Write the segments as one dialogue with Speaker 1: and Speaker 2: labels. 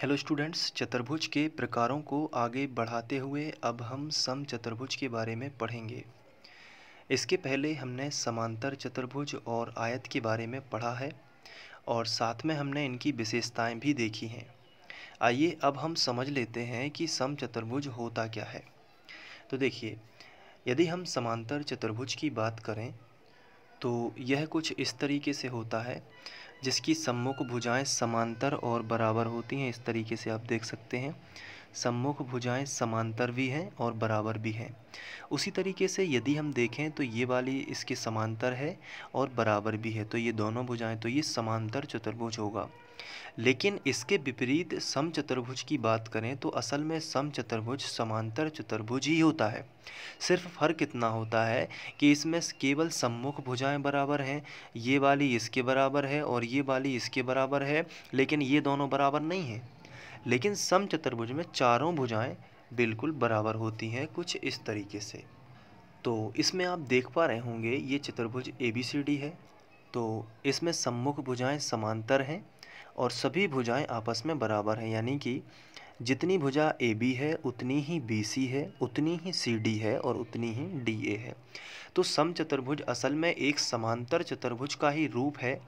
Speaker 1: Hello students, चतुर्भुज के प्रकारों को आगे बढ़ाते हुए अब हम समचतुर्भुज के बारे में पढ़ेंगे। इसके पहले हमने समांतर चतुर्भुज और आयत के बारे में पढ़ा है और साथ में हमने इनकी विशेषताएं भी देखी हैं। आइए अब हम समझ लेते हैं कि समचतुर्भुज होता क्या है। तो देखिए, यदि हम समांतर चतुर्भुज की बात करें तो यह कुछ इस तरीके से होता है जिसकी सम्मुख भुजाएं समांतर और बराबर होती हैं। इस तरीके से आप देख सकते हैं, सम्मुख भुजाएं समांतर भी हैं और बराबर भी हैं। उसी तरीके से यदि हम देखें तो ये वाली इसके समांतर है और बराबर भी है, तो ये दोनों भुजाएं, तो ये समांतर चतुर्भुज होगा। लेकिन इसके विपरीत समचतुर्भुज की बात करें तो असल में समचतुर्भुज समांतर चतुर्भुज ही होता है। सिर्फ फर्क इतना होता है कि इसमें केवल सम्मुख भुजाएं बराबर हैं, ये वाली इसके बराबर है और ये वाली इसके बराबर है, लेकिन ये दोनों बराबर नहीं हैं। लेकिन समचतुर्भुज में चारों भुजाएं बिल्कुल बराबर होती हैं, कुछ इस तरीके से। तो इसमें आप देख पा रहे होंगे ये चतुर्भुज ABCD है। तो इसमें सम्मुख भुजाएं समांतर हैं और सभी भुजाएं आपस में बराबर हैं, यानी कि जितनी भुजा AB है उतनी ही BC है, उतनी ही CD है और उतनी ही DA है। तो समचतुर्भुज असल में एक समांतर चतुर्भुज का ही रूप है,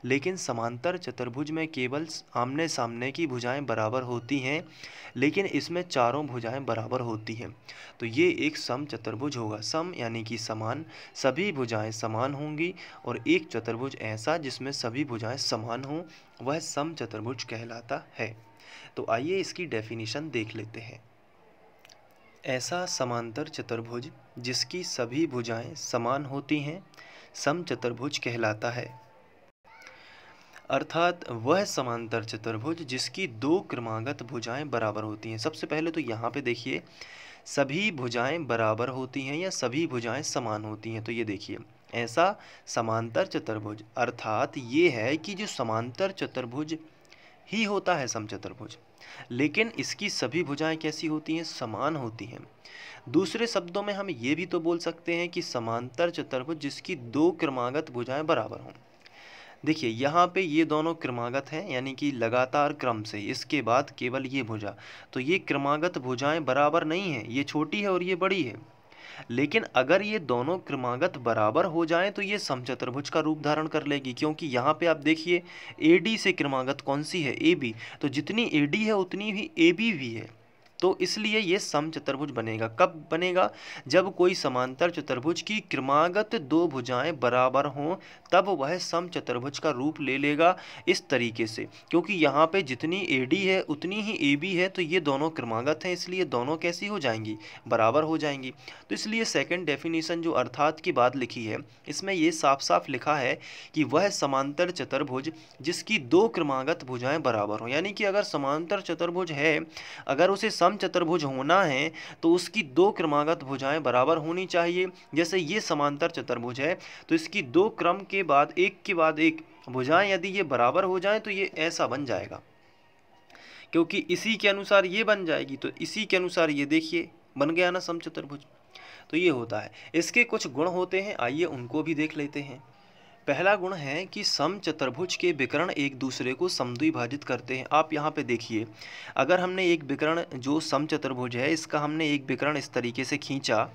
Speaker 1: लेकिन समांतर चतुर्भुज में केवल आमने सामने की भुजाएं बराबर होती हैं, लेकिन इसमें चारों भुजाएं बराबर होती हैं। तो ये एक समचतुर्भुज होगा। सम यानी कि समान, सभी भुजाएं समान होंगी, और एक चतुर्भुज ऐसा जिसमें सभी भुजाएं समान हों वह समचतुर्भुज कहलाता है। तो आइए इसकी डेफिनेशन देख लेते हैं। ऐसा समांतर चतुर्भुज जिसकी सभी भुजाएं समान होती हैं समचतुर्भुज कहलाता है। अर्थात वह समांतर चतुर्भुज जिसकी दो क्रमागत भुजाएं बराबर होती हैं। सबसे पहले तो यहाँ पे देखिए, सभी भुजाएं बराबर होती हैं या सभी भुजाएं समान होती हैं। तो ये देखिए, ऐसा समांतर चतुर्भुज अर्थात ये है कि जो समांतर चतुर्भुज ही होता है समचतुर्भुज, लेकिन इसकी सभी भुजाएं कैसी होती हैं? समान होती हैं। दूसरे शब्दों में हम ये भी तो बोल सकते हैं कि समांतर चतुर्भुज जिसकी दो क्रमागत भुजाएं बराबर हों। देखिए यहाँ पे ये दोनों क्रमागत हैं, यानी कि लगातार क्रम से, इसके बाद केवल ये भुजा, तो ये क्रमागत भुजाएं बराबर नहीं हैं, ये छोटी है और ये बड़ी है। लेकिन अगर ये दोनों क्रमागत बराबर हो जाएं तो ये समचतुर्भुज का रूप धारण कर लेगी, क्योंकि यहाँ पे आप देखिए AD से क्रमागत कौन सी है? AB। तो जितनी AD है उतनी ही AB भी है, तो इसलिए ये समचतुर्भुज बनेगा। कब बनेगा? जब कोई समांतर चतुर्भुज की क्रमागत दो भुजाएं बराबर हों, तब वह समचतुर्भुज का रूप ले लेगा इस तरीके से। क्योंकि यहाँ पे जितनी AD है उतनी ही AB है, तो ये दोनों क्रमागत हैं, इसलिए दोनों कैसी हो जाएंगी? बराबर हो जाएंगी। तो इसलिए सेकंड डेफिनेशन जो अर्थात की बात लिखी है, इसमें ये साफ साफ लिखा है कि वह समांतर चतुर्भुज जिसकी दो क्रमागत भुजाएं बराबर हों। यानी कि अगर समांतर चतुर्भुज है, अगर उसे समचतुर्भुज होना है तो उसकी दो क्रमागत भुजाएं बराबर होनी चाहिए। जैसे ये समांतर चतुर्भुज है तो इसकी दो क्रम के बाद एक भुजाएं यदि ये बराबर हो जाएं तो ये ऐसा बन जाएगा, क्योंकि इसी के अनुसार ये बन जाएगी, तो इसी के अनुसार ये देखिए बन गया ना समचतुर्भुज। तो ये होता है। इसके कुछ गुण होते हैं, आइए उनको भी देख लेते हैं। पहला गुण है कि समचतुर्भुज के विकर्ण एक दूसरे को समद्विभाजित करते हैं। आप यहाँ पे देखिए, अगर हमने एक विकर्ण जो समचतुर्भुज है इसका हमने एक विकर्ण इस तरीके से खींचा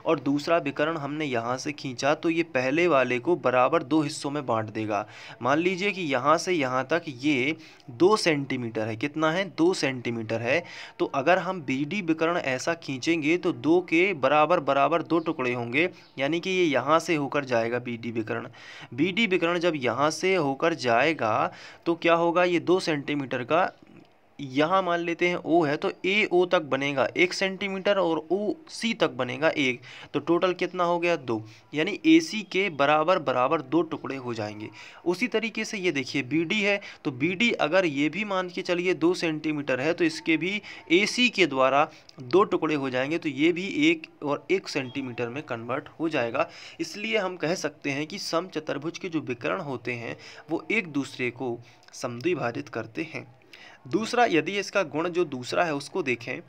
Speaker 1: और दूसरा विकर्ण हमने यहाँ से खींचा, तो ये पहले वाले को बराबर दो हिस्सों में बांट देगा। मान लीजिए कि यहाँ से यहाँ तक ये 2 सेंटीमीटर है। कितना है? 2 सेंटीमीटर है। तो अगर हम BD विकर्ण ऐसा खींचेंगे तो दो के बराबर बराबर दो टुकड़े होंगे, यानी कि ये यहाँ से होकर जाएगा BD विकर्ण। BD विकर्ण जब यहाँ से होकर जाएगा तो क्या होगा? ये 2 सेंटीमीटर का, यहाँ मान लेते हैं O है, तो AO तक बनेगा 1 सेंटीमीटर और OC तक बनेगा 1, तो टोटल कितना हो गया? 2। यानी AC के बराबर बराबर दो टुकड़े हो जाएंगे। उसी तरीके से ये देखिए BD है, तो BD अगर ये भी मान के चलिए 2 सेंटीमीटर है तो इसके भी AC के द्वारा दो टुकड़े हो जाएंगे, तो ये भी 1 और 1 सेंटीमीटर में कन्वर्ट हो जाएगा। इसलिए हम कह सकते हैं कि समचतुर्भुज के जो विकर्ण होते हैं वो एक दूसरे को समद्विभाजित करते हैं। दूसरा, यदि इसका गुण जो दूसरा है उसको देखें,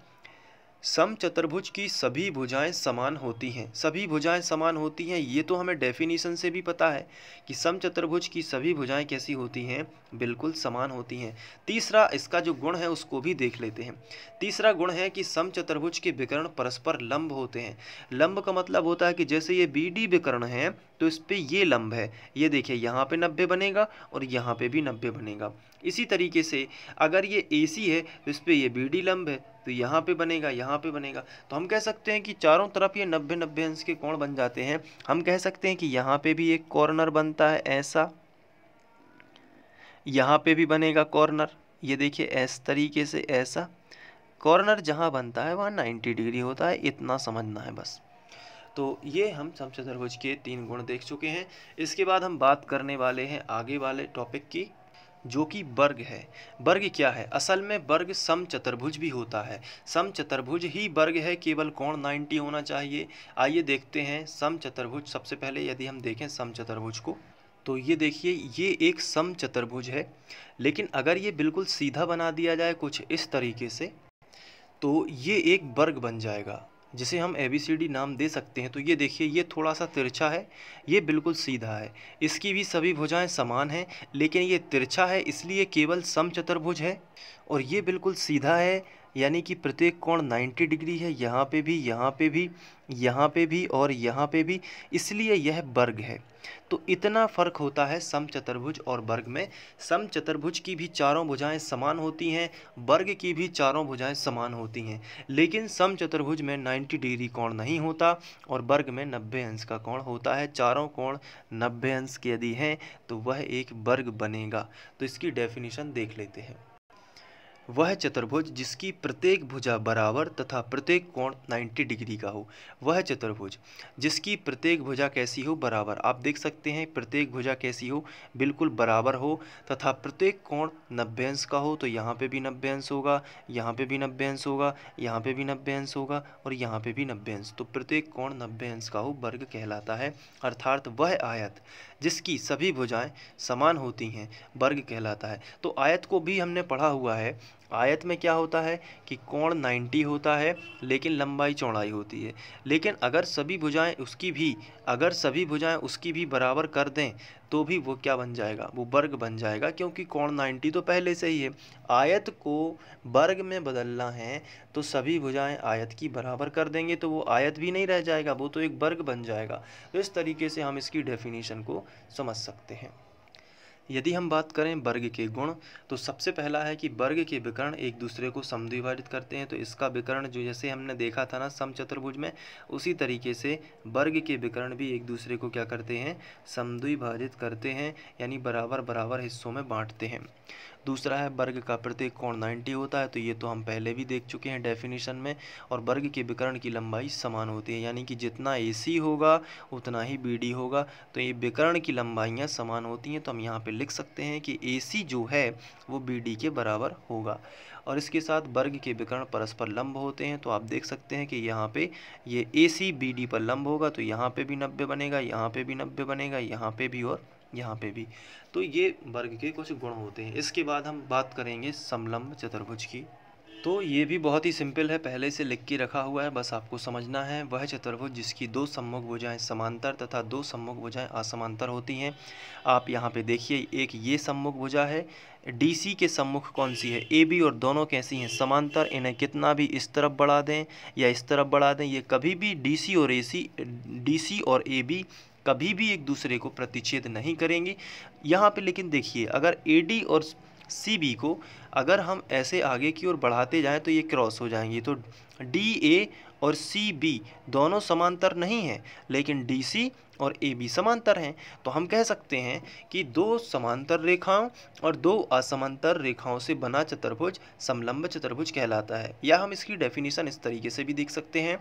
Speaker 1: समचतुर्भुज की सभी भुजाएं समान होती हैं। सभी भुजाएं समान होती हैं, ये तो हमें डेफिनेशन से भी पता है कि समचतुर्भुज की सभी भुजाएं कैसी होती हैं, बिल्कुल समान होती हैं। तीसरा इसका जो गुण है उसको भी देख लेते हैं। तीसरा गुण है कि समचतुर्भुज के विकर्ण परस्पर लंब होते हैं। लंब का मतलब होता है कि जैसे ये BD विकर्ण है तो इस पे ये लंब है, ये देखिए यहाँ पे 90 बनेगा और यहाँ पे भी 90 बनेगा। इसी तरीके से अगर ये AC है तो इस पे ये BD लंब है तो यहाँ पे बनेगा, यहाँ पे बनेगा। तो हम कह सकते हैं कि चारों तरफ ये 90-90 अंश के कोण बन जाते हैं। हम कह सकते हैं कि यहाँ पे भी एक कॉर्नर बनता है ऐसा, यहाँ पे भी बनेगा कॉर्नर, ये देखिए इस तरीके से ऐसा। कॉर्नर जहाँ बनता है वहाँ 90 डिग्री होता है, इतना समझना है बस। तो ये हम समचतुर्भुज के 3 गुण देख चुके हैं। इसके बाद हम बात करने वाले हैं आगे वाले टॉपिक की, जो कि वर्ग है। वर्ग क्या है? असल में वर्ग समचतुर्भुज भी होता है। समचतुर्भुज ही वर्ग है, केवल कोण 90 होना चाहिए। आइए देखते हैं समचतुर्भुज। सबसे पहले यदि हम देखें समचतुर्भुज को तो ये देखिए ये एक समचतुर्भुज है, लेकिन अगर ये बिल्कुल सीधा बना दिया जाए कुछ इस तरीके से तो ये एक वर्ग बन जाएगा, जिसे हम ABCD नाम दे सकते हैं। तो ये देखिए ये थोड़ा सा तिरछा है, ये बिल्कुल सीधा है। इसकी भी सभी भुजाएं समान हैं, लेकिन ये तिरछा है इसलिए केवल समचतुर्भुज है। और ये बिल्कुल सीधा है, यानी कि प्रत्येक कोण 90 डिग्री है, यहाँ पे भी, यहाँ पे भी, यहाँ पे भी और यहाँ पे भी, इसलिए यह वर्ग है। तो इतना फर्क होता है समचतुर्भुज और वर्ग में। समचतुर्भुज की भी चारों भुजाएं समान होती हैं, वर्ग की भी चारों भुजाएं समान होती हैं, लेकिन समचतुर्भुज में 90 डिग्री कोण नहीं होता और वर्ग में 90 अंश का कोण होता है। चारों कोण 90 अंश के यदि हैं तो वह एक वर्ग बनेगा। तो इसकी डेफिनेशन देख लेते हैं। वह चतुर्भुज जिसकी प्रत्येक भुजा बराबर तथा प्रत्येक कोण 90 डिग्री का हो। वह चतुर्भुज जिसकी प्रत्येक भुजा कैसी हो? बराबर। आप देख सकते हैं प्रत्येक भुजा कैसी हो? बिल्कुल बराबर हो, तथा प्रत्येक कोण 90 अंश का हो। तो यहाँ पे भी 90 अंश होगा, यहाँ पे भी 90 अंश होगा, यहाँ पे भी 90 अंश होगा और यहाँ पे भी 90 अंश। तो प्रत्येक कोण 90 अंश का हो वर्ग कहलाता है। अर्थात वह आयत जिसकी सभी भुजाएं समान होती हैं वर्ग कहलाता है। तो आयत को भी हमने पढ़ा हुआ है। आयत में क्या होता है कि कोण 90 होता है, लेकिन लंबाई चौड़ाई होती है। लेकिन अगर सभी भुजाएं उसकी भी बराबर कर दें तो भी वो क्या बन जाएगा? वो वर्ग बन जाएगा, क्योंकि कोण 90 तो पहले से ही है। आयत को वर्ग में बदलना है तो सभी भुजाएं आयत की बराबर कर देंगे तो वो आयत भी नहीं रह जाएगा, वो तो एक वर्ग बन जाएगा। तो इस तरीके से हम इसकी डेफिनेशन को समझ सकते हैं। यदि हम बात करें वर्ग के गुण, तो सबसे पहला है कि वर्ग के विकर्ण एक दूसरे को समद्विभाजित करते हैं। तो इसका विकर्ण जो जैसे हमने देखा था ना समचतुर्भुज में, उसी तरीके से वर्ग के विकर्ण भी एक दूसरे को क्या करते हैं? समद्विभाजित करते हैं, यानी बराबर बराबर हिस्सों में बांटते हैं। दूसरा है वर्ग का प्रत्येक कोण 90 होता है, तो ये तो हम पहले भी देख चुके हैं डेफिनेशन में। और वर्ग के विकर्ण की लंबाई समान होती है, यानी कि जितना AC होगा उतना ही BD होगा। तो ये विकर्ण की लंबाइयाँ समान होती हैं, तो हम यहाँ पे लिख सकते हैं कि AC जो है वो BD के बराबर होगा। और इसके साथ वर्ग के विकर्ण परस्पर लंब होते हैं, तो आप देख सकते हैं कि यहाँ पे ये AC BD पर लंब होगा, तो यहाँ पे भी 90 बनेगा, यहाँ पे भी 90 बनेगा, यहाँ पे भी और यहाँ पे भी। तो ये वर्ग के कुछ गुण होते हैं। इसके बाद हम बात करेंगे समलंब चतुर्भुज की। तो ये भी बहुत ही सिंपल है, पहले से लिख के रखा हुआ है, बस आपको समझना है। वह चतुर्भुज जिसकी 2 सम्मुख भुजाएं समांतर तथा 2 सम्मुख भुजाएं असमांतर होती हैं। आप यहाँ पे देखिए, एक ये सम्मुख भुजा है, DC के सम्मुख कौन सी है? AB, और दोनों कैसी हैं? समांतर। इन्हें कितना भी इस तरफ बढ़ा दें या इस तरफ बढ़ा दें, ये कभी भी DC और AB कभी भी एक दूसरे को प्रतिच्छेद नहीं करेंगी यहाँ पे। लेकिन देखिए, अगर AD और CB को अगर हम ऐसे आगे की ओर बढ़ाते जाएं तो ये क्रॉस हो जाएंगी। तो DA और CB दोनों समांतर नहीं हैं, लेकिन DC और AB समांतर हैं। तो हम कह सकते हैं कि 2 समांतर रेखाओं और 2 असमांतर रेखाओं से बना चतुर्भुज समलंब चतुर्भुज कहलाता है। या हम इसकी डेफिनेशन इस तरीके से भी देख सकते हैं।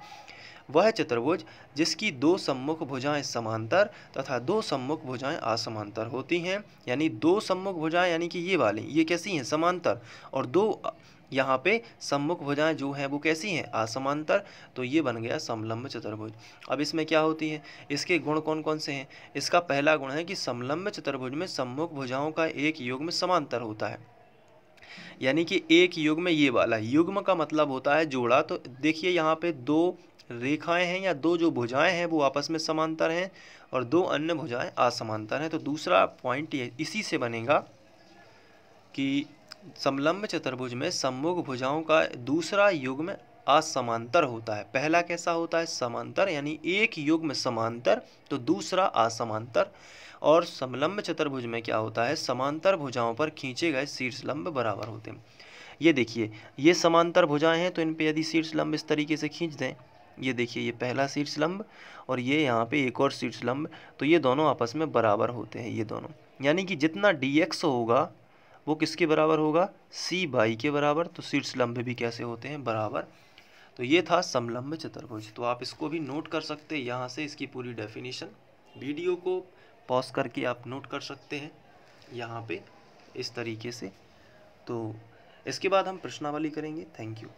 Speaker 1: वह चतुर्भुज जिसकी 2 सम्मुख भुजाएं समांतर तथा 2 सम्मुख भुजाएं असमांतर होती हैं, यानी 2 सम्मुख भुजाएं, यानी कि ये वाली, ये कैसी हैं? समांतर। और 2 यहाँ पे सम्मुख भुजाएं जो हैं वो कैसी हैं? असमांतर। तो ये बन गया समलंब चतुर्भुज। अब इसमें क्या होती है? इसके गुण कौन कौन से हैं? इसका पहला गुण है कि समलंब चतुर्भुज में सम्मुख भुजाओं का एक युग्म समांतर होता है। यानी कि एक युग्म ये वाला, युग्म का मतलब होता है जोड़ा। तो देखिए यहाँ पे दो रेखाएं हैं या दो जो भुजाएं हैं वो आपस में समांतर हैं और दो अन्य भुजाएं असमांतर हैं। तो दूसरा पॉइंट ये इसी से बनेगा कि समलंब चतुर्भुज में सम्मुख भुजाओं का दूसरा युग्म असमांतर होता है। पहला कैसा होता है? समांतर, यानी एक युग्म समांतर तो दूसरा असमांतर। और समलंब चतुर्भुज में क्या होता है? समांतर भुजाओं पर खींचे गए शीर्षलंब बराबर होते हैं। ये देखिए, ये समांतर भुजाएं हैं तो इन पे यदि शीर्षलंब इस तरीके से खींच दें, ये देखिए ये पहला शीर्षलंब और ये यहाँ पे एक और शीर्षलंब, तो ये दोनों आपस में बराबर होते हैं, ये दोनों। यानी कि जितना dx होगा वो किसके बराबर होगा? सी बाई के बराबर। तो शीर्षलंब भी कैसे होते हैं? बराबर। तो ये था समलंब चतुर्भुज। तो आप इसको भी नोट कर सकते हैं यहाँ से, इसकी पूरी डेफिनेशन वीडियो को पॉज करके आप नोट कर सकते हैं यहाँ पे इस तरीके से। तो इसके बाद हम प्रश्नावली करेंगे। Thank you.